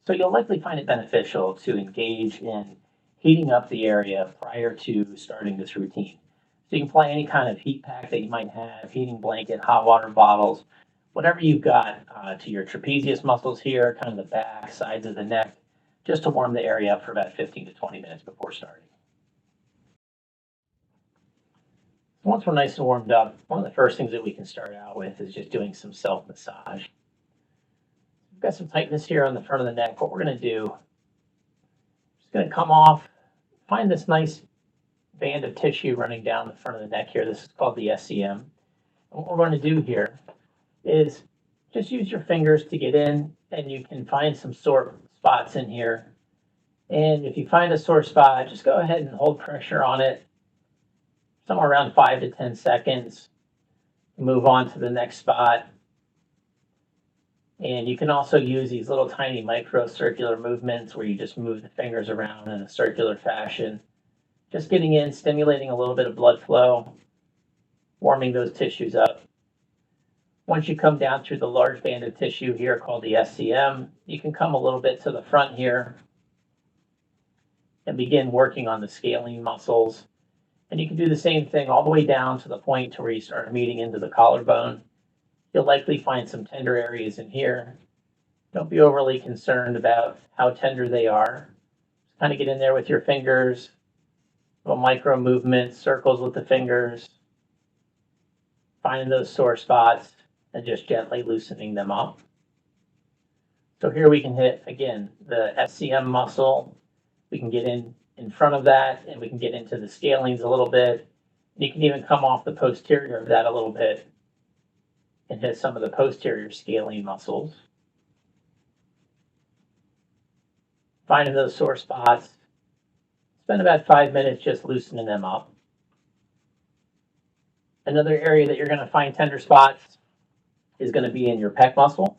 So you'll likely find it beneficial to engage in heating up the area prior to starting this routine. So you can apply any kind of heat pack that you might have, heating blanket, hot water bottles, whatever you've got to your trapezius muscles here, kind of the back, sides of the neck, just to warm the area up for about 15 to 20 minutes before starting. Once we're nice and warmed up, one of the first things that we can start out with is just doing some self massage. We've got some tightness here on the front of the neck. What we're going to do is just going to come off, find this nice band of tissue running down the front of the neck here. This is called the SCM. And what we're going to do here is just use your fingers to get in, and you can find some sore spots in here. And if you find a sore spot, just go ahead and hold pressure on it somewhere around 5 to 10 seconds. Move on to the next spot. And you can also use these little tiny microcircular movements where you just move the fingers around in a circular fashion. Just getting in, stimulating a little bit of blood flow, warming those tissues up. Once you come down through the large band of tissue here called the SCM, you can come a little bit to the front here and begin working on the scalene muscles. And you can do the same thing all the way down to the point to where you start meeting into the collarbone. You'll likely find some tender areas in here. Don't be overly concerned about how tender they are. Just kind of get in there with your fingers, little micro movements, circles with the fingers, finding those sore spots and just gently loosening them up. So here we can hit, again, the SCM muscle. We can get in front of that, and we can get into the scalenes a little bit. You can even come off the posterior of that a little bit and hit some of the posterior scalene muscles. Finding those sore spots. Spend about 5 minutes just loosening them up. Another area that you're going to find tender spots is going to be in your pec muscle,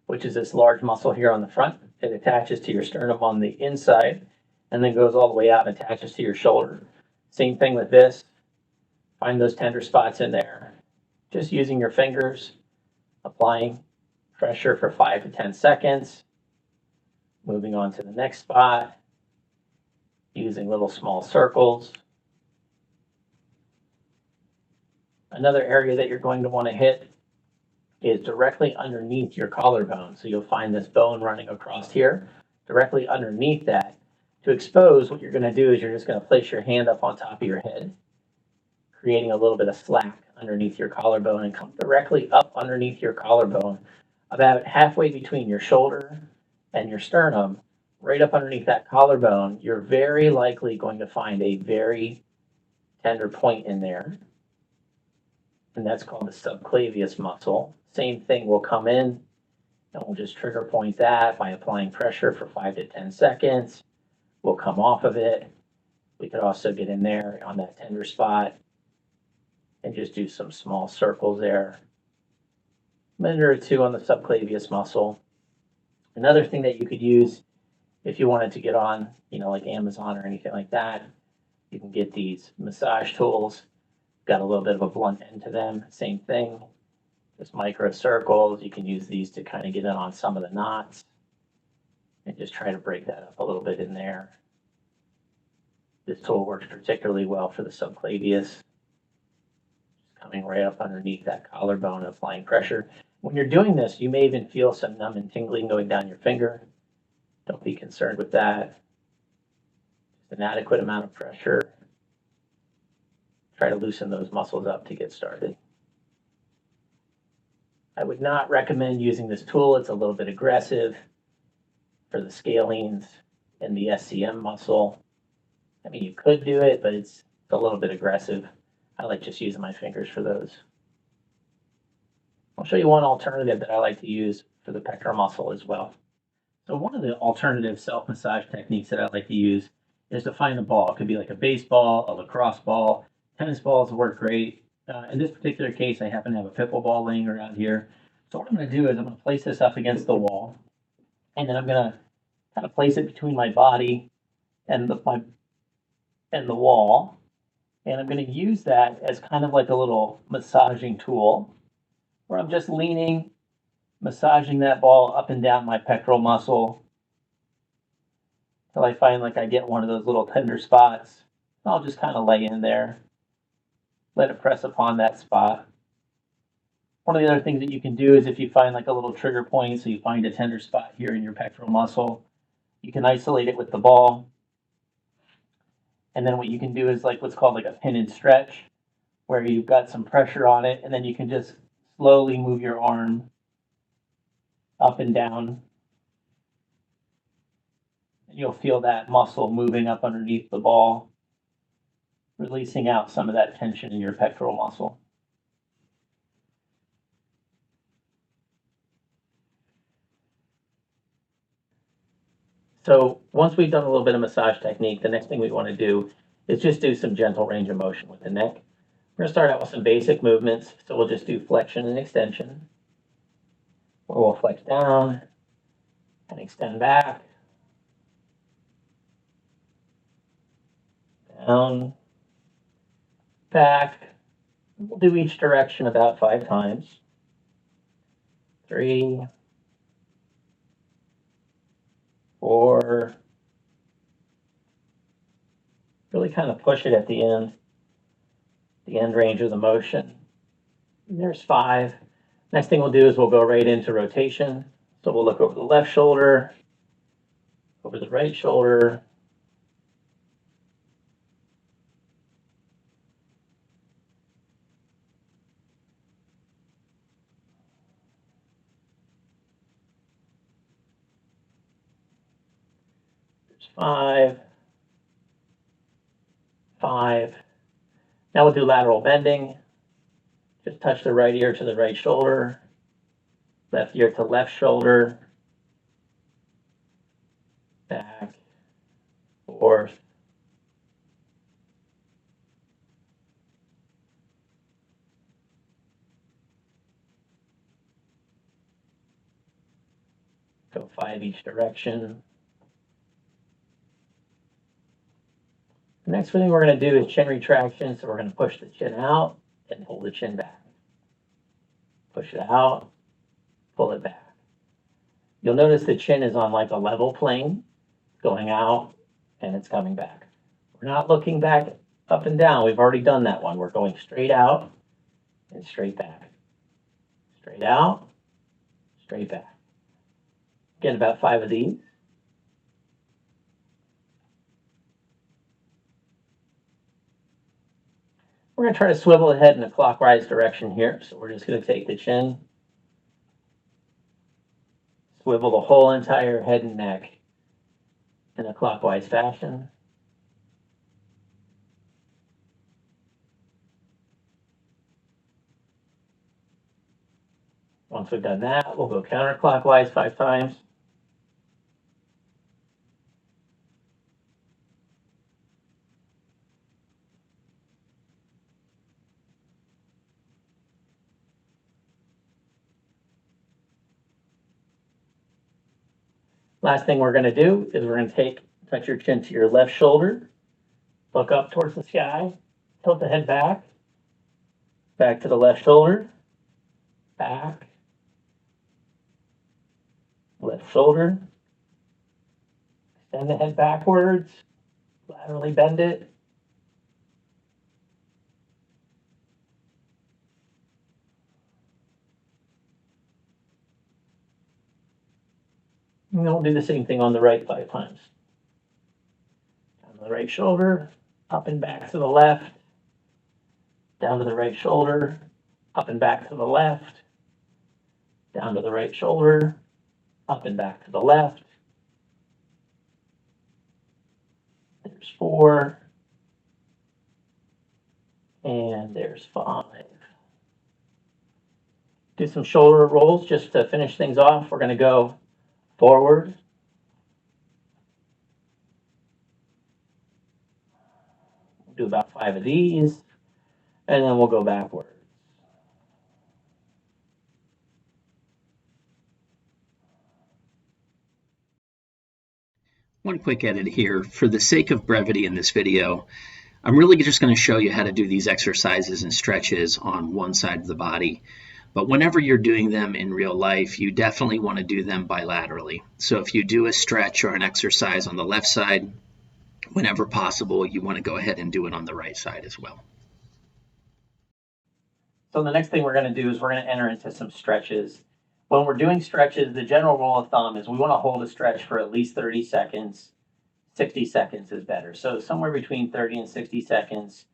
which is this large muscle here on the front. It attaches to your sternum on the inside and then goes all the way out and attaches to your shoulder. Same thing with this. Find those tender spots in there. Just using your fingers, applying pressure for 5 to 10 seconds. Moving on to the next spot, using little small circles. Another area that you're going to want to hit is directly underneath your collarbone. So you'll find this bone running across here. Directly underneath that, to expose, what you're going to do is you're just going to place your hand up on top of your head, creating a little bit of slack underneath your collarbone, and come directly up underneath your collarbone, about halfway between your shoulder and your sternum. Right up underneath that collarbone, you're very likely going to find a very tender point in there, and that's called the subclavius muscle. Same thing will come in, and we'll just trigger point that by applying pressure for 5 to 10 seconds. We'll come off of it. We could also get in there on that tender spot and just do some small circles there. A minute or two on the subclavius muscle. Another thing that you could use if you wanted to get on, like Amazon or anything like that, you can get these massage tools. Got a little bit of a blunt end to them. Same thing, just micro circles. You can use these to kind of get in on some of the knots and just try to break that up a little bit in there. This tool works particularly well for the subclavius. Just coming right up underneath that collarbone and applying pressure. When you're doing this, you may even feel some numb and tingling going down your finger. Don't be concerned with that. Just an adequate amount of pressure. Try to loosen those muscles up to get started. I would not recommend using this tool. It's a little bit aggressive for the scalenes and the SCM muscle. I mean, you could do it, but it's a little bit aggressive. I like just using my fingers for those. I'll show you one alternative that I like to use for the pectoral muscle as well. So one of the alternative self-massage techniques that I like to use is to find a ball. It could be like a baseball, a lacrosse ball, tennis balls work great. In this particular case, I happen to have a pickleball laying around here. So what I'm going to do is I'm going to place this up against the wall, and then I'm going to kind of place it between my body and the wall. And I'm going to use that as kind of like a little massaging tool where I'm just leaning, massaging that ball up and down my pectoral muscle, till I find like I get one of those little tender spots. I'll just kind of lay in there, let it press upon that spot. One of the other things that you can do is if you find like a little trigger point, so you find a tender spot here in your pectoral muscle, you can isolate it with the ball. And then what you can do is like what's called like a pin and stretch, where you've got some pressure on it, and then you can just slowly move your arm up and down. And you'll feel that muscle moving up underneath the ball, releasing out some of that tension in your pectoral muscle. So once we've done a little bit of massage technique, the next thing we want to do is just do some gentle range of motion with the neck. We're going to start out with some basic movements. So we'll just do flexion and extension. Where we'll flex down and extend back. Down, back. We'll do each direction about 5 times. 3, 4. Really kind of push it at the end range of the motion. And there's 5. Next thing we'll do is we'll go right into rotation. So we'll look over the left shoulder, over the right shoulder, there's 5, 5. Now we'll do lateral bending. Just touch the right ear to the right shoulder, left ear to left shoulder, back, forth. Go 5 each direction. The next thing we're going to do is chin retraction. So we're going to push the chin out and hold the chin back. Push it out, pull it back. You'll notice the chin is on like a level plane, going out and it's coming back. We're not looking back up and down. We've already done that one. We're going straight out and straight back. Straight out, straight back. Get about 5 of these. We're going to try to swivel the head in a clockwise direction here. So we're just going to take the chin, swivel the whole entire head and neck in a clockwise fashion. Once we've done that, we'll go counterclockwise 5 times. Last thing we're going to do is we're going to touch your chin to your left shoulder, look up towards the sky, tilt the head back, back to the left shoulder, back, left shoulder, extend the head backwards, laterally bend it. And then we'll do the same thing on the right 5 times. Down to the right shoulder, up and back to the left, down to the right shoulder, up and back to the left, down to the right shoulder, up and back to the left. There's 4. And there's 5. Do some shoulder rolls just to finish things off. We're going to go forward, we'll do about 5 of these, and then we'll go backwards. One quick edit here. For the sake of brevity in this video, I'm really just going to show you how to do these exercises and stretches on one side of the body. But whenever you're doing them in real life, you definitely want to do them bilaterally. So if you do a stretch or an exercise on the left side, whenever possible, you want to go ahead and do it on the right side as well. So the next thing we're going to do is we're going to enter into some stretches. When we're doing stretches, the general rule of thumb is we want to hold a stretch for at least 30 seconds. 60 seconds is better. So somewhere between 30 and 60 seconds,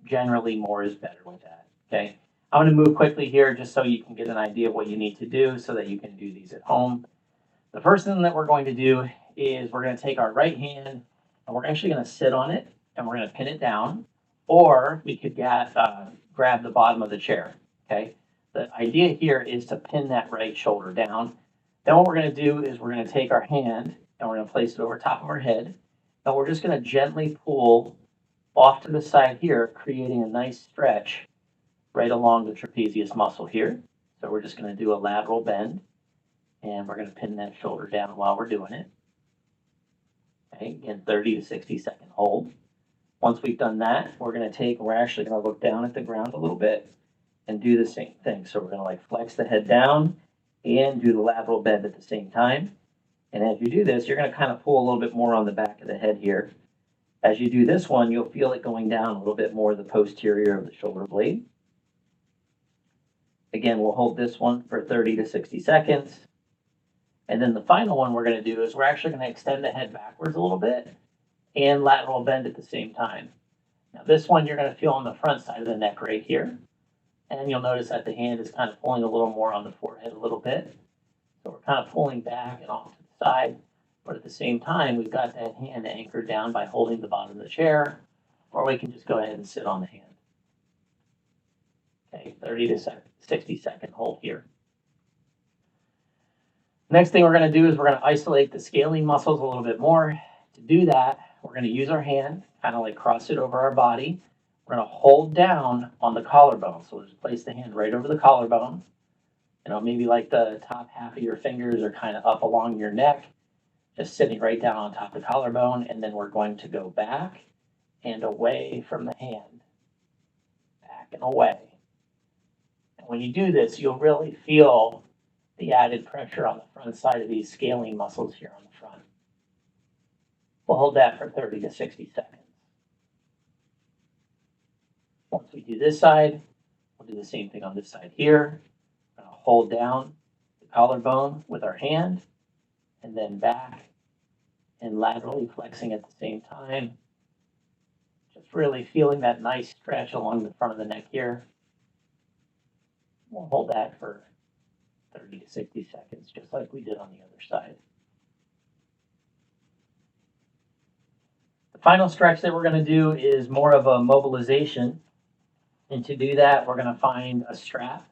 generally more is better with that, okay? I'm going to move quickly here just so you can get an idea of what you need to do so that you can do these at home. The first thing that we're going to do is we're going to take our right hand and we're actually going to sit on it and we're going to pin it down, or we could grab the bottom of the chair, okay? The idea here is to pin that right shoulder down. Then what we're going to do is we're going to take our hand and we're going to place it over top of our head, and we're just going to gently pull off to the side here, creating a nice stretch right along the trapezius muscle here. So we're just going to do a lateral bend, and we're going to pin that shoulder down while we're doing it. Okay, again, 30 to 60 second hold. Once we've done that, we're actually going to look down at the ground a little bit and do the same thing. So we're going to like flex the head down and do the lateral bend at the same time. And as you do this, you're going to kind of pull a little bit more on the back of the head here. As you do this one, you'll feel it going down a little bit more the posterior of the shoulder blade. Again, we'll hold this one for 30 to 60 seconds. And then the final one we're going to do is we're actually going to extend the head backwards a little bit and lateral bend at the same time. Now this one you're going to feel on the front side of the neck right here. And you'll notice that the hand is kind of pulling a little more on the forehead a little bit. So we're kind of pulling back and off to the side. But at the same time, we've got that hand anchored down by holding the bottom of the chair, or we can just go ahead and sit on the hand. Okay, 30 to 60 second hold here. Next thing we're going to do is we're going to isolate the scalene muscles a little bit more. To do that, we're going to use our hand, kind of like cross it over our body. We're going to hold down on the collarbone. So we'll just place the hand right over the collarbone. You know, maybe like the top half of your fingers are kind of up along your neck, just sitting right down on top of the collarbone. And then we're going to go back and away from the hand, back and away. And when you do this, you'll really feel the added pressure on the front side of these scalene muscles here on the front. We'll hold that for 30 to 60 seconds. Once we do this side, we'll do the same thing on this side here. We're going to hold down the collarbone with our hand and then back and laterally flexing at the same time. Just really feeling that nice stretch along the front of the neck here. We'll hold that for 30 to 60 seconds, just like we did on the other side. The final stretch that we're going to do is more of a mobilization. And to do that, we're going to find a strap.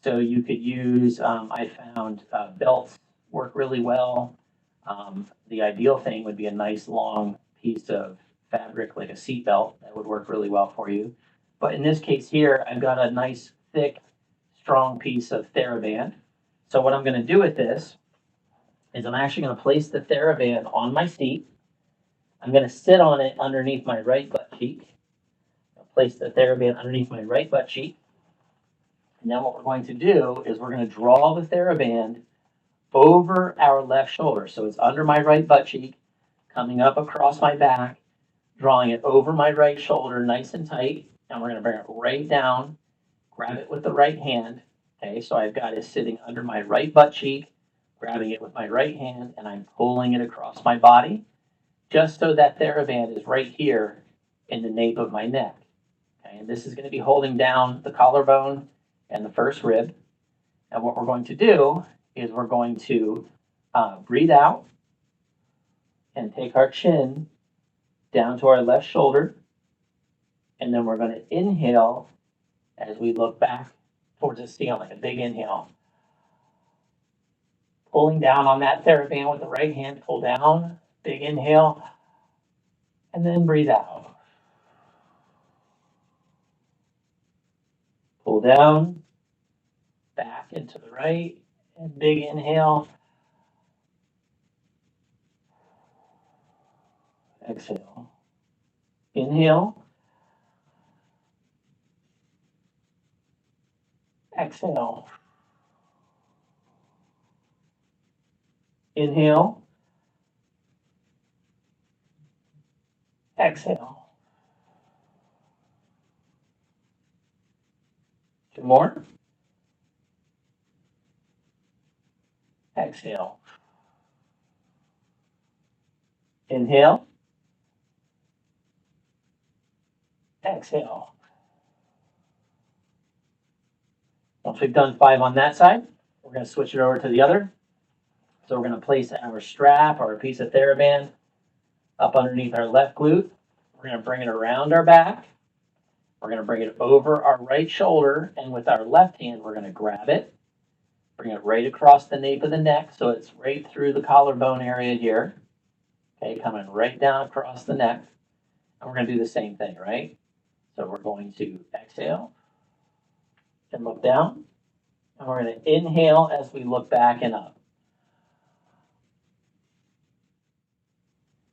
So you could use, I found belts work really well. The ideal thing would be a nice long piece of fabric like a seat belt. That would work really well for you. But in this case here, I've got a nice thick, strong piece of TheraBand. So what I'm going to do with this is I'm actually going to place the TheraBand on my seat. I'm going to sit on it underneath my right butt cheek. I'll place the TheraBand underneath my right butt cheek. And then what we're going to do is we're going to draw the TheraBand over our left shoulder. So it's under my right butt cheek, coming up across my back, drawing it over my right shoulder nice and tight. And we're going to bring it right down, grab it with the right hand. Okay, so I've got it sitting under my right butt cheek, grabbing it with my right hand, and I'm pulling it across my body, just so that TheraBand is right here in the nape of my neck. Okay, and this is going to be holding down the collarbone and the first rib. And what we're going to do is we're going to breathe out and take our chin down to our left shoulder. And then we're going to inhale as we look back towards the ceiling, a big inhale. Pulling down on that TheraBand with the right hand, pull down, big inhale, and then breathe out. Pull down, back into the right, and big inhale. Exhale. Inhale. exhale. Inhale, exhale. Two more. Exhale. Inhale, exhale. Once we've done 5 on that side, we're going to switch it over to the other. So we're going to place our strap or a piece of TheraBand up underneath our left glute. We're going to bring it around our back. We're going to bring it over our right shoulder, and with our left hand, we're going to grab it, bring it right across the nape of the neck, so it's right through the collarbone area here. Okay, coming right down across the neck. And we're going to do the same thing, right? So we're going to exhale and look down, and we're going to inhale as we look back and up.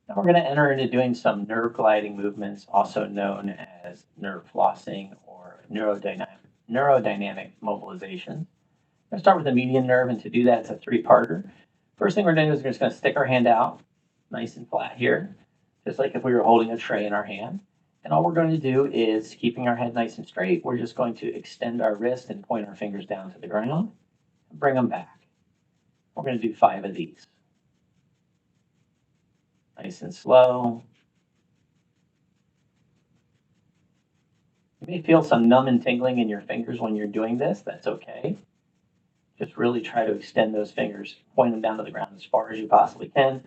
And we're going to enter into doing some nerve gliding movements, also known as nerve flossing or neurodynamic mobilization. I'm going to start with the median nerve, and to do that, it's a 3-parter. First thing we're going to do is we're just going to stick our hand out nice and flat here, just like if we were holding a tray in our hand. And all we're going to do is, keeping our head nice and straight, we're just going to extend our wrist and point our fingers down to the ground and bring them back. We're going to do 5 of these. Nice and slow. You may feel some numb and tingling in your fingers when you're doing this. That's okay. Just really try to extend those fingers, point them down to the ground as far as you possibly can,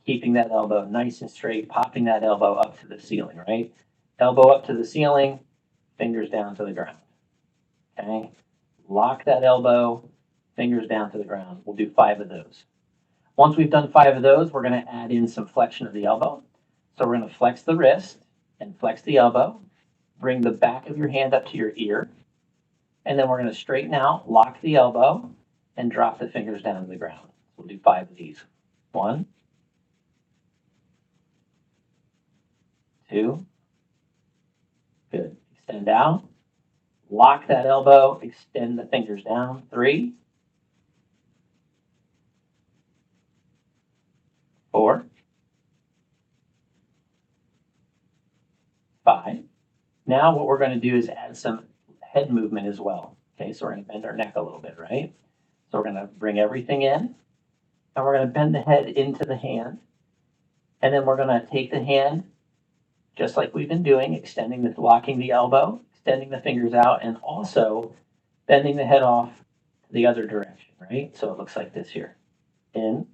keeping that elbow nice and straight, popping that elbow up to the ceiling, right? Elbow up to the ceiling, fingers down to the ground. Okay? Lock that elbow, fingers down to the ground. We'll do 5 of those. Once we've done 5 of those, we're going to add in some flexion of the elbow. So we're going to flex the wrist and flex the elbow. Bring the back of your hand up to your ear. And then we're going to straighten out, lock the elbow, and drop the fingers down to the ground. We'll do 5 of these. 1, 2. Good. Extend out. Lock that elbow, extend the fingers down. 3, 4, 5. Now what we're going to do is add some head movement as well. Okay, so we're going to bend our neck a little bit, right? So we're going to bring everything in, and we're going to bend the head into the hand. And then we're going to take the hand, just like we've been doing, locking the elbow, extending the fingers out, and also bending the head off the other direction, right? So it looks like this here. In,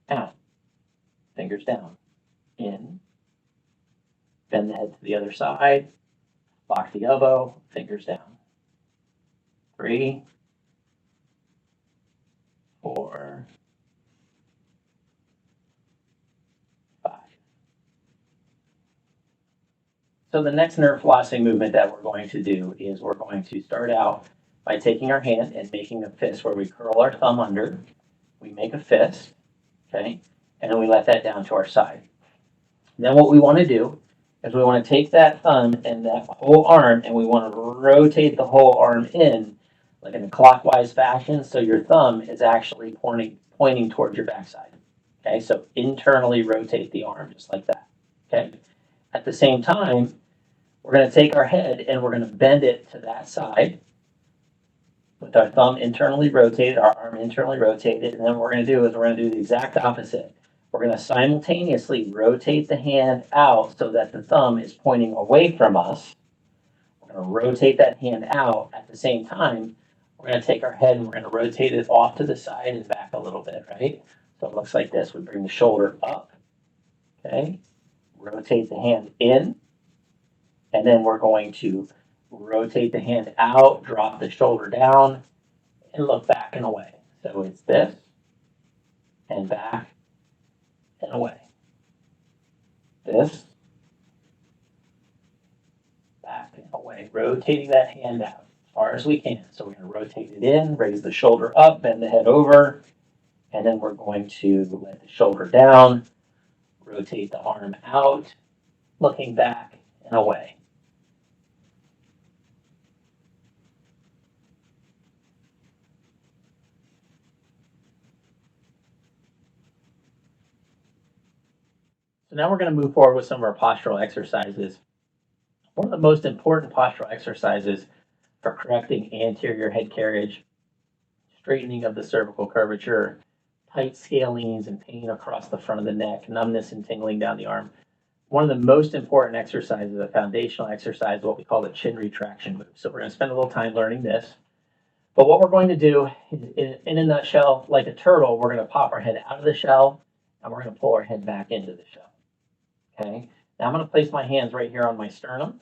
out, fingers down, in, bend the head to the other side, lock the elbow, fingers down. 3, 4, 5. So the next nerve flossing movement that we're going to do is we're going to start out by taking our hand and making a fist where we curl our thumb under. We make a fist, okay, and then we let that down to our side. Then what we want to do is we want to take that thumb and that whole arm, and we want to rotate the whole arm in, like in a clockwise fashion, so your thumb is actually pointing towards your backside. Okay, so internally rotate the arm just like that. Okay, at the same time, we're going to take our head and we're going to bend it to that side with our thumb internally rotated, our arm internally rotated, and then what we're going to do is we're going to do the exact opposite. We're going to simultaneously rotate the hand out so that the thumb is pointing away from us. We're going to rotate that hand out. At the same time, we're going to take our head and we're going to rotate it off to the side and back a little bit, right? So it looks like this. We bring the shoulder up, okay? Rotate the hand in, and then we're going to rotate the hand out, drop the shoulder down, and look back and away. So it's this, and back, and away. This, back, and away. Rotating that hand out as far as we can. So we're going to rotate it in, raise the shoulder up, bend the head over, and then we're going to let the shoulder down, rotate the arm out, looking back and away. So now we're going to move forward with some of our postural exercises. One of the most important postural exercises for correcting anterior head carriage, straightening of the cervical curvature, tight scalenes and pain across the front of the neck, numbness and tingling down the arm. One of the most important exercises, a foundational exercise, what we call the chin retraction move. So we're going to spend a little time learning this. But what we're going to do, in a nutshell, like a turtle, we're going to pop our head out of the shell and we're going to pull our head back into the shell. Okay. Now I'm going to place my hands right here on my sternum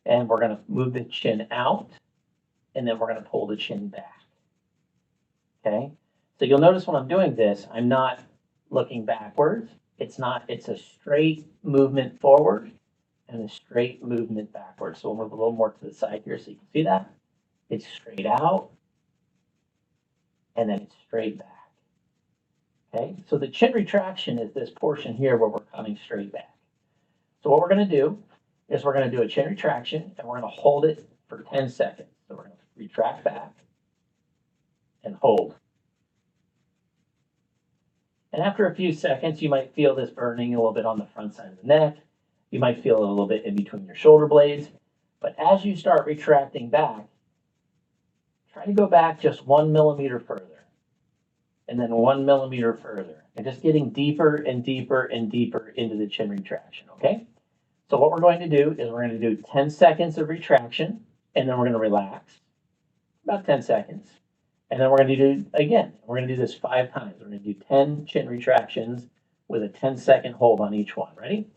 and we're going to move the chin out and then we're going to pull the chin back. Okay. So you'll notice when I'm doing this, I'm not looking backwards. It's a straight movement forward and a straight movement backwards. So we'll move a little more to the side here so you can see that. It's straight out and then it's straight back. Okay, so the chin retraction is this portion here where we're coming straight back. So what we're going to do is we're going to do a chin retraction and we're going to hold it for 10 seconds. So we're going to retract back and hold. And after a few seconds, you might feel this burning a little bit on the front side of the neck. You might feel it a little bit in between your shoulder blades. But as you start retracting back, try to go back just 1 millimeter further. And then 1 millimeter further. And just getting deeper and deeper and deeper into the chin retraction, okay? So what we're going to do is we're going to do 10 seconds of retraction, and then we're going to relax. About 10 seconds. And then we're going to do, again, we're going to do this 5 times. We're going to do 10 chin retractions with a 10-second hold on each one. Ready?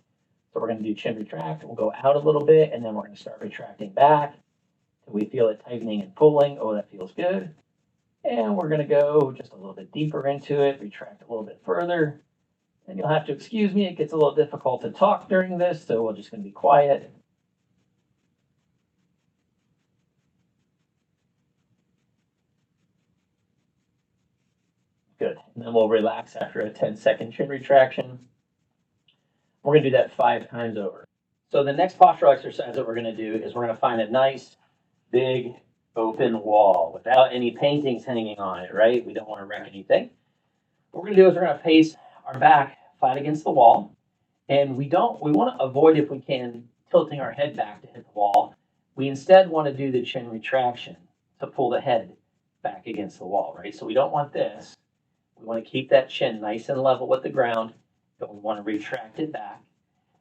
So we're going to do chin retract. We'll go out a little bit, and then we're going to start retracting back. Till we feel it tightening and pulling. Oh, that feels good. And we're going to go just a little bit deeper into it, retract a little bit further. And you'll have to excuse me, it gets a little difficult to talk during this, so we're just going to be quiet. Good. And then we'll relax after a 10-second chin retraction. We're going to do that 5 times over. So the next postural exercise that we're going to do is we're going to find a nice, big, open wall without any paintings hanging on it, right? We don't want to wreck anything. What we're going to do is we're going to face our back flat against the wall. And we want to avoid, if we can, tilting our head back to hit the wall. We instead want to do the chin retraction to pull the head back against the wall, right? So we don't want this. We want to keep that chin nice and level with the ground, but we want to retract it back.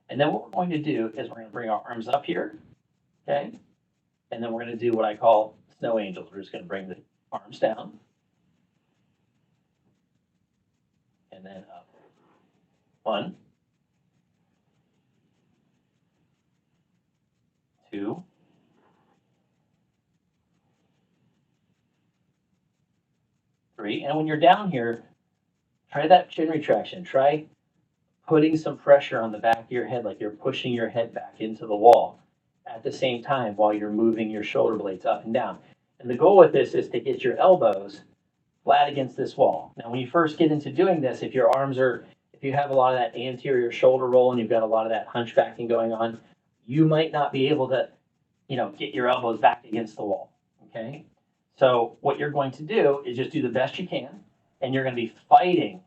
And then what we're going to do is we're going to bring our arms up here, okay? And then we're going to do what I call snow angels. We're just going to bring the arms down. And then up. 1, 2, 3. And when you're down here, try that chin retraction. Try putting some pressure on the back of your head like you're pushing your head back into the wall at the same time while you're moving your shoulder blades up and down. And the goal with this is to get your elbows flat against this wall. Now, when you first get into doing this, if you have a lot of that anterior shoulder roll and you've got a lot of that hunchbacking going on, you might not be able to, get your elbows back against the wall, okay? So what you're going to do is just do the best you can, and you're going to be fighting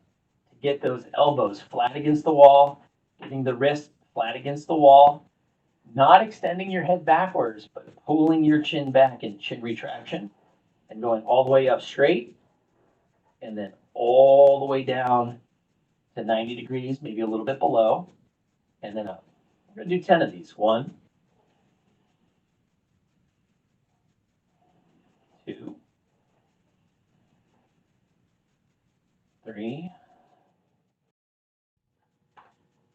to get those elbows flat against the wall, getting the wrist flat against the wall, not extending your head backwards, but pulling your chin back in chin retraction and going all the way up straight and then all the way down to 90 degrees, maybe a little bit below, and then up. We're going to do 10 of these. 1, 2, 3.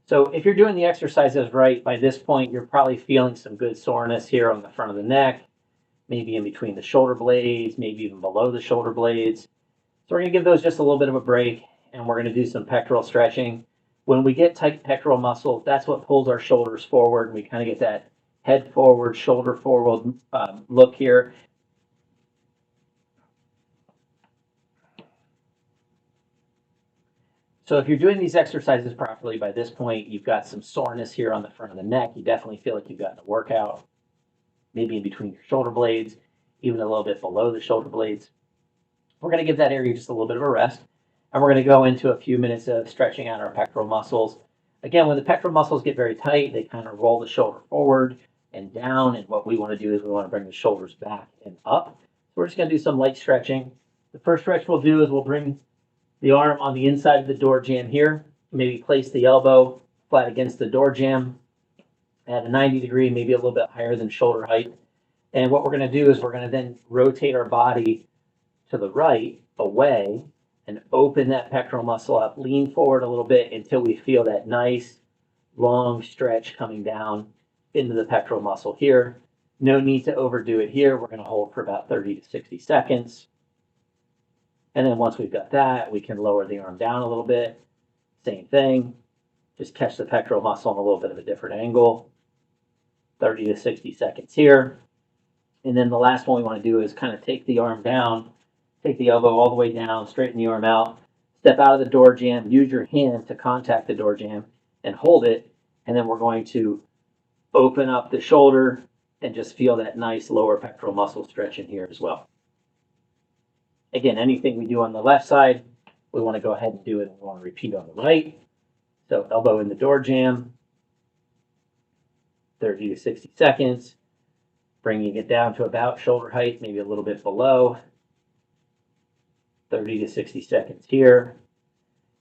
So if you're doing the exercises right, by this point, you're probably feeling some good soreness here on the front of the neck, maybe in between the shoulder blades, maybe even below the shoulder blades. So we're going to give those just a little bit of a break, and we're going to do some pectoral stretching. When we get tight pectoral muscle, that's what pulls our shoulders forward, and we kind of get that head forward, shoulder forward look here. So if you're doing these exercises properly, by this point, you've got some soreness here on the front of the neck. You definitely feel like you've gotten a workout, maybe in between your shoulder blades, even a little bit below the shoulder blades. We're going to give that area just a little bit of a rest, and we're going to go into a few minutes of stretching out our pectoral muscles. Again, when the pectoral muscles get very tight, they kind of roll the shoulder forward and down. And what we want to do is we want to bring the shoulders back and up. So we're just going to do some light stretching. The first stretch we'll do is we'll bring the arm on the inside of the door jamb here. Maybe place the elbow flat against the door jamb at a 90 degree, maybe a little bit higher than shoulder height. And what we're going to do is we're going to then rotate our body to the right, away, and open that pectoral muscle up. Lean forward a little bit until we feel that nice long stretch coming down into the pectoral muscle here. No need to overdo it here. We're going to hold for about 30 to 60 seconds. And then once we've got that, we can lower the arm down a little bit. Same thing. Just catch the pectoral muscle in a little bit of a different angle. 30 to 60 seconds here. And then the last one we want to do is kind of take the arm down, take the elbow all the way down, straighten the arm out, step out of the door jamb, use your hand to contact the door jamb and hold it. And then we're going to open up the shoulder and just feel that nice lower pectoral muscle stretch in here as well. Again, anything we do on the left side, we want to go ahead and do it, and we want to repeat on the right. So elbow in the door jamb, 30 to 60 seconds, bringing it down to about shoulder height, maybe a little bit below, 30 to 60 seconds here.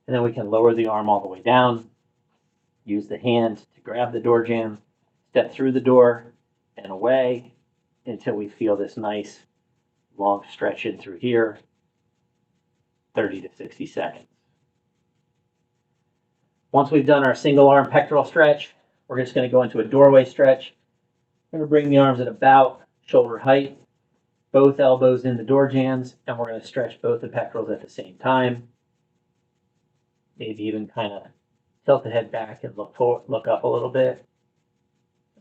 And then we can lower the arm all the way down, use the hand to grab the door jamb, step through the door and away until we feel this nice long stretch in through here, 30 to 60 seconds. Once we've done our single arm pectoral stretch, we're just going to go into a doorway stretch. We're going to bring the arms at about shoulder height, both elbows in the door jambs, and we're going to stretch both the pectorals at the same time. Maybe even kind of tilt the head back and look forward, look up a little bit.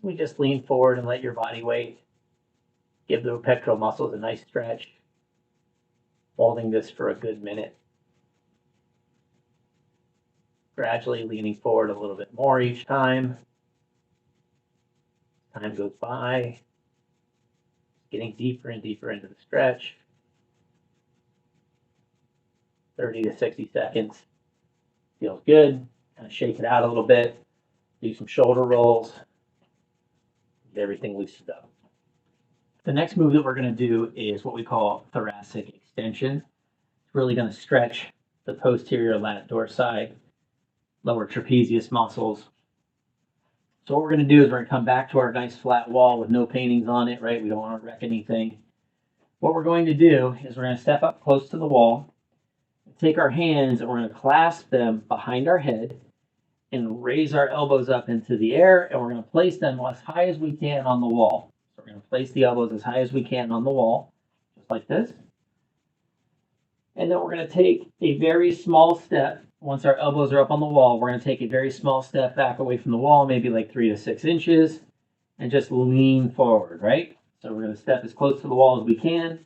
We just lean forward and let your body weight give the pectoral muscles a nice stretch. Holding this for a good minute. Gradually leaning forward a little bit more each time. Time goes by. Getting deeper and deeper into the stretch. 30 to 60 seconds. Feels good. Kind of shake it out a little bit. Do some shoulder rolls. Get everything loosened up. The next move that we're going to do is what we call thoracic extension. It's really going to stretch the posterior lat dorsi, lower trapezius muscles. So what we're going to do is we're going to come back to our nice flat wall with no paintings on it, right? We don't want to wreck anything. What we're going to do is we're going to step up close to the wall, take our hands and we're going to clasp them behind our head and raise our elbows up into the air, and we're going to place them as high as we can on the wall. So we're going to place the elbows as high as we can on the wall, just like this. And then we're going to take a very small step. Once our elbows are up on the wall, we're going to take a very small step back away from the wall, maybe like 3 to 6 inches, and just lean forward, right? So we're going to step as close to the wall as we can,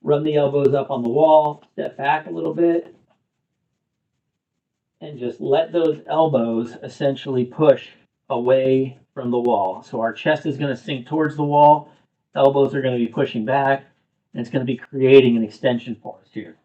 run the elbows up on the wall, step back a little bit, and just let those elbows essentially push away from the wall. So our chest is going to sink towards the wall, elbows are going to be pushing back, and it's going to be creating an extension for us here.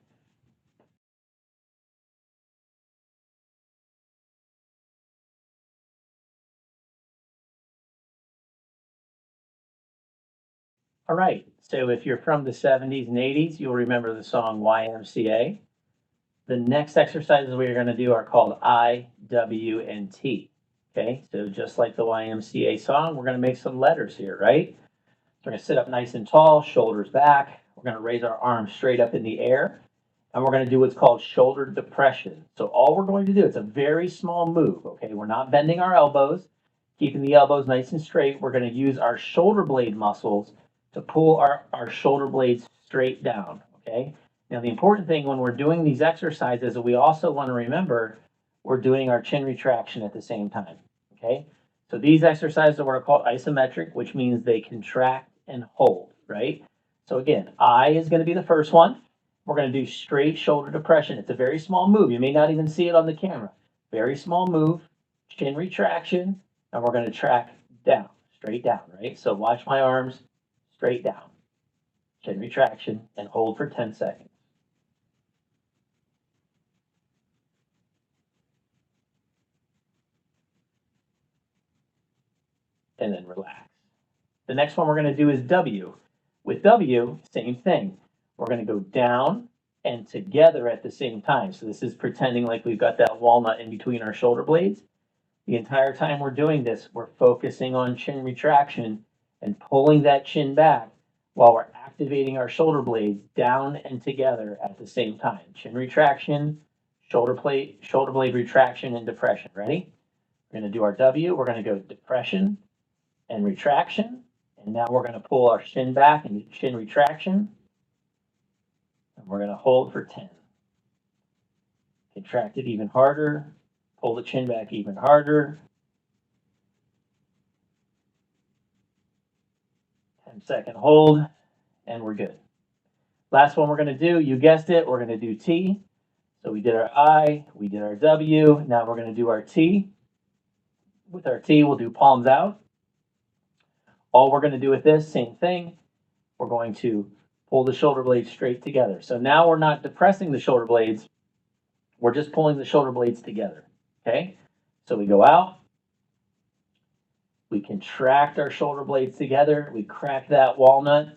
All right, so if you're from the 70s and 80s, you'll remember the song YMCA. The next exercises we are going to do are called I, W, and T. Okay, so just like the YMCA song, we're going to make some letters here, right? So we're going to sit up nice and tall, shoulders back. We're going to raise our arms straight up in the air, and we're going to do what's called shoulder depression. So all we're going to do, it's a very small move, okay? We're not bending our elbows, keeping the elbows nice and straight. We're going to use our shoulder blade muscles to pull our shoulder blades straight down, okay? Now, the important thing when we're doing these exercises is we also want to remember we're doing our chin retraction at the same time, okay? So these exercises are what are called isometric, which means they contract and hold, right? So again, I is going to be the first one. We're going to do straight shoulder depression. It's a very small move. You may not even see it on the camera. Very small move, chin retraction, and we're going to track down, straight down, right? So watch my arms, straight down, chin retraction, and hold for 10 seconds. and then relax. The next one we're going to do is W. With W, same thing. We're going to go down and together at the same time. So this is pretending like we've got that walnut in between our shoulder blades. The entire time we're doing this, we're focusing on chin retraction and pulling that chin back while we're activating our shoulder blades down and together at the same time. Chin retraction, shoulder blade retraction, and depression. Ready? We're going to do our W. We're going to go depression and retraction. And now we're going to pull our chin back and do chin retraction. And we're going to hold for 10. Contract it even harder. Pull the chin back even harder. 10-second hold, and we're good. Last one we're going to do, you guessed it, we're going to do T. So we did our I, we did our W, now we're going to do our T. With our T, we'll do palms out. All we're going to do with this, same thing, we're going to pull the shoulder blades straight together. So now we're not depressing the shoulder blades, we're just pulling the shoulder blades together, okay? So we go out, we contract our shoulder blades together, we crack that walnut.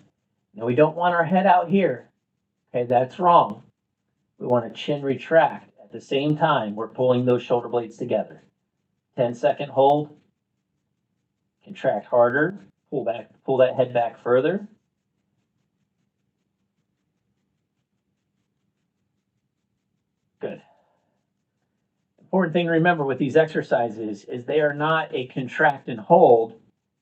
Now we don't want our head out here, okay, that's wrong. We want to chin retract. At the same time, we're pulling those shoulder blades together. 10-second hold, contract harder, pull that head back further. Good. Important thing to remember with these exercises is they are not a contract and hold.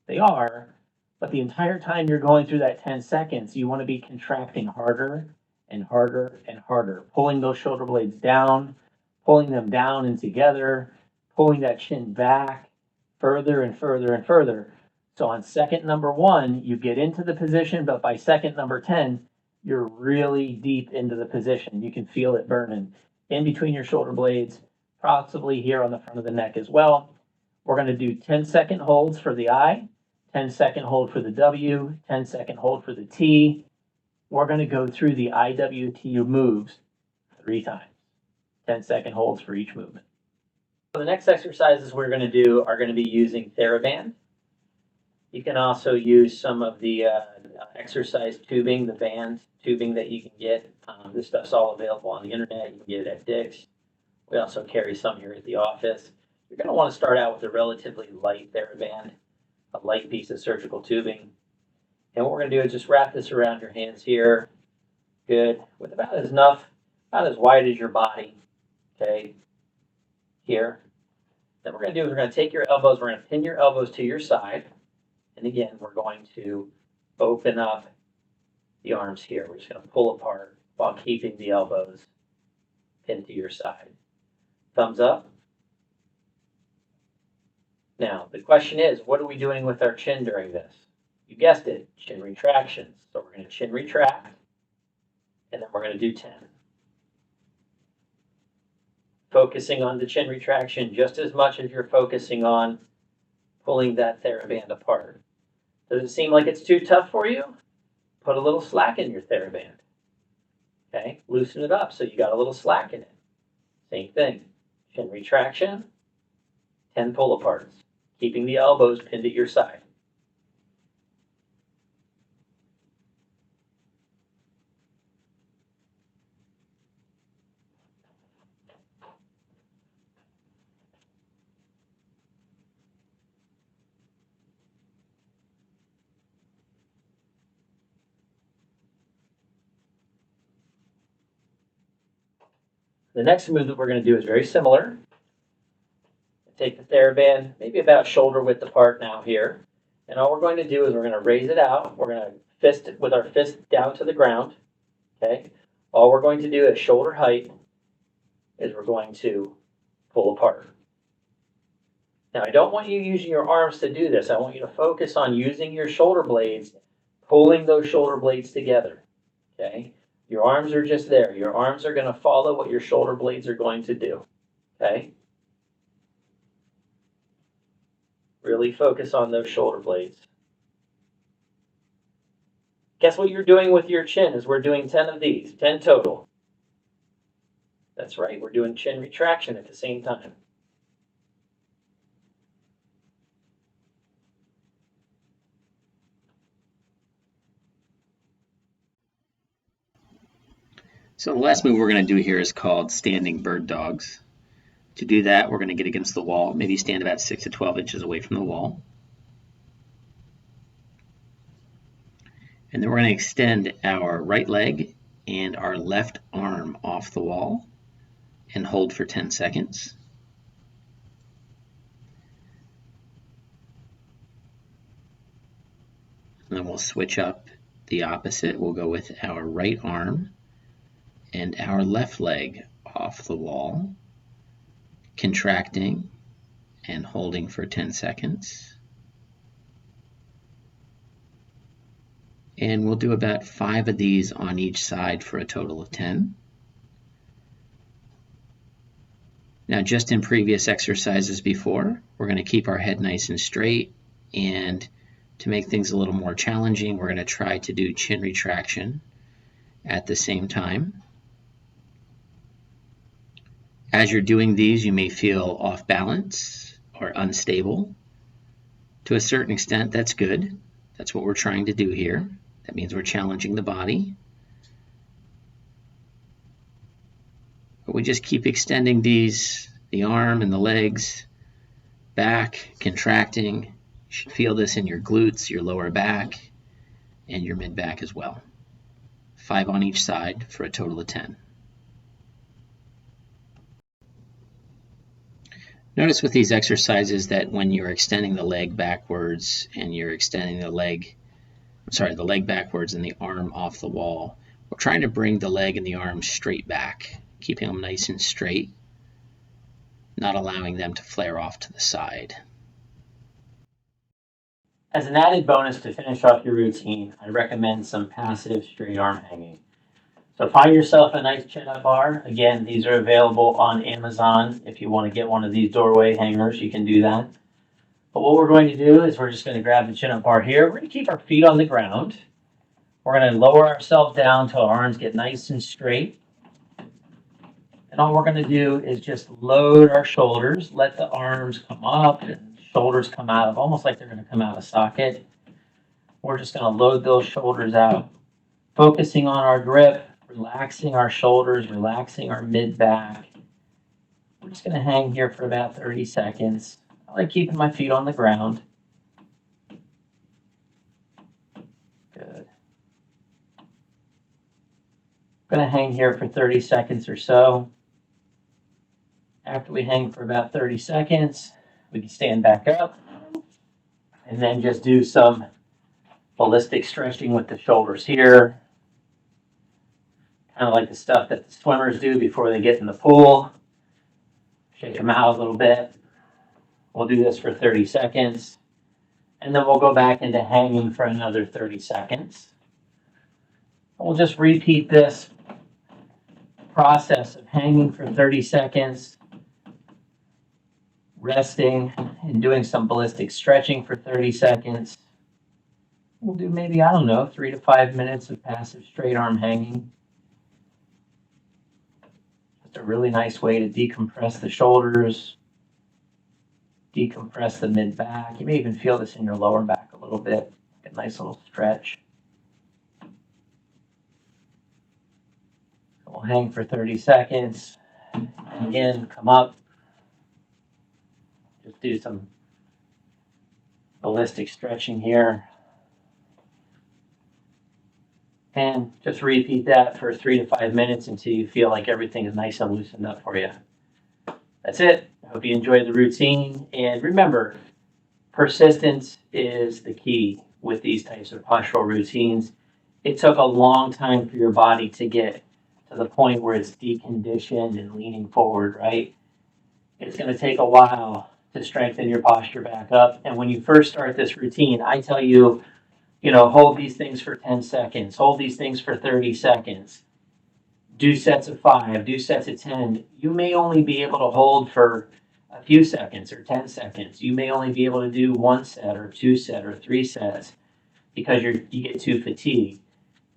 They are, but the entire time you're going through that 10 seconds, you want to be contracting harder and harder and harder, pulling those shoulder blades down, pulling them down and together, pulling that chin back further and further and further. So on second number 1, you get into the position, but by second number 10, you're really deep into the position. You can feel it burning in between your shoulder blades, possibly here on the front of the neck as well. We're going to do 10-second holds for the I, 10-second hold for the W, 10-second hold for the T. We're going to go through the IWTU moves 3 times. 10-second holds for each movement. So the next exercises we're going to do are going to be using TheraBand. You can also use some of the exercise tubing, the band tubing that you can get. This stuff's all available on the internet. You can get it at Dick's. We also carry some here at the office. You're going to want to start out with a relatively light TheraBand, a light piece of surgical tubing. And what we're going to do is just wrap this around your hands here. Good. With about as wide as your body. Okay. Here. Then we're going to do is we're going to take your elbows, we're going to pin your elbows to your side. And again, we're going to open up the arms here. We're just going to pull apart while keeping the elbows pinned to your side. Thumbs up. Now, the question is, what are we doing with our chin during this? You guessed it, chin retractions. So we're going to chin retract, and then we're going to do 10. Focusing on the chin retraction just as much as you're focusing on pulling that TheraBand apart. Does it seem like it's too tough for you? Put a little slack in your TheraBand. Okay, loosen it up so you got a little slack in it. Same thing, chin retraction, 10 pull aparts, keeping the elbows pinned at your side. The next move that we're going to do is very similar. Take the TheraBand, maybe about shoulder width apart now here. And all we're going to do is we're going to raise it out. We're going to fist it with our fist down to the ground. Okay. All we're going to do at shoulder height is we're going to pull apart. Now, I don't want you using your arms to do this. I want you to focus on using your shoulder blades, pulling those shoulder blades together. Okay. Your arms are just there. Your arms are going to follow what your shoulder blades are going to do. Okay. Really focus on those shoulder blades. Guess what you're doing with your chin is we're doing 10 of these, 10 total. That's right, we're doing chin retraction at the same time. So the last move we're going to do here is called standing bird dogs. To do that, we're going to get against the wall, maybe stand about 6 to 12 inches away from the wall. And then we're going to extend our right leg and our left arm off the wall and hold for 10 seconds. And then we'll switch up the opposite. We'll go with our right arm and our left leg off the wall, contracting and holding for 10 seconds. And we'll do about 5 of these on each side for a total of 10. Now, just in previous exercises before, we're going to keep our head nice and straight, and to make things a little more challenging, we're going to try to do chin retraction at the same time. As you're doing these, you may feel off balance or unstable. To a certain extent, that's good. That's what we're trying to do here. That means we're challenging the body. But we just keep extending these, the arm and the legs, back, contracting. You should feel this in your glutes, your lower back, and your mid-back as well. 5 on each side for a total of 10. Notice with these exercises that when you're extending the leg backwards and you're extending the leg backwards and the arm off the wall, we're trying to bring the leg and the arm straight back, keeping them nice and straight, not allowing them to flare off to the side. As an added bonus to finish off your routine, I recommend some passive straight arm hanging. So find yourself a nice chin-up bar. Again, these are available on Amazon. If you want to get one of these doorway hangers, you can do that. But what we're going to do is we're just going to grab the chin-up bar here. We're going to keep our feet on the ground. We're going to lower ourselves down until our arms get nice and straight. And all we're going to do is just load our shoulders, let the arms come up and shoulders come out of, almost like they're going to come out of socket. We're just going to load those shoulders out, focusing on our grip, relaxing our shoulders, relaxing our mid-back. We're just going to hang here for about 30 seconds. I like keeping my feet on the ground. Good. I'm going to hang here for 30 seconds or so. After we hang for about 30 seconds, we can stand back up and then just do some ballistic stretching with the shoulders here. Kind of like the stuff that the swimmers do before they get in the pool. Shake them out a little bit. We'll do this for 30 seconds. And then we'll go back into hanging for another 30 seconds. We'll just repeat this process of hanging for 30 seconds, resting, and doing some ballistic stretching for 30 seconds. We'll do maybe, 3 to 5 minutes of passive straight arm hanging. Just a really nice way to decompress the shoulders, decompress the mid-back. You may even feel this in your lower back a little bit, a nice little stretch. We'll hang for 30 seconds. And again, come up. Just do some ballistic stretching here. And just repeat that for 3 to 5 minutes until you feel like everything is nice and loosened up for you. That's it. I hope you enjoyed the routine. And remember, persistence is the key with these types of postural routines. It took a long time for your body to get to the point where it's deconditioned and leaning forward, right? It's going to take a while to strengthen your posture back up. And when you first start this routine, I tell you, hold these things for 10 seconds, hold these things for 30 seconds. Do sets of 5, do sets of 10. You may only be able to hold for a few seconds or 10 seconds. You may only be able to do 1 set or 2 set or 3 sets because you get too fatigued.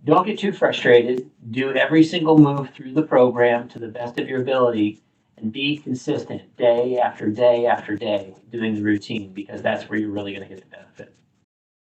Don't get too frustrated. Do every single move through the program to the best of your ability and be consistent day after day after day doing the routine, because that's where you're really going to get the benefit.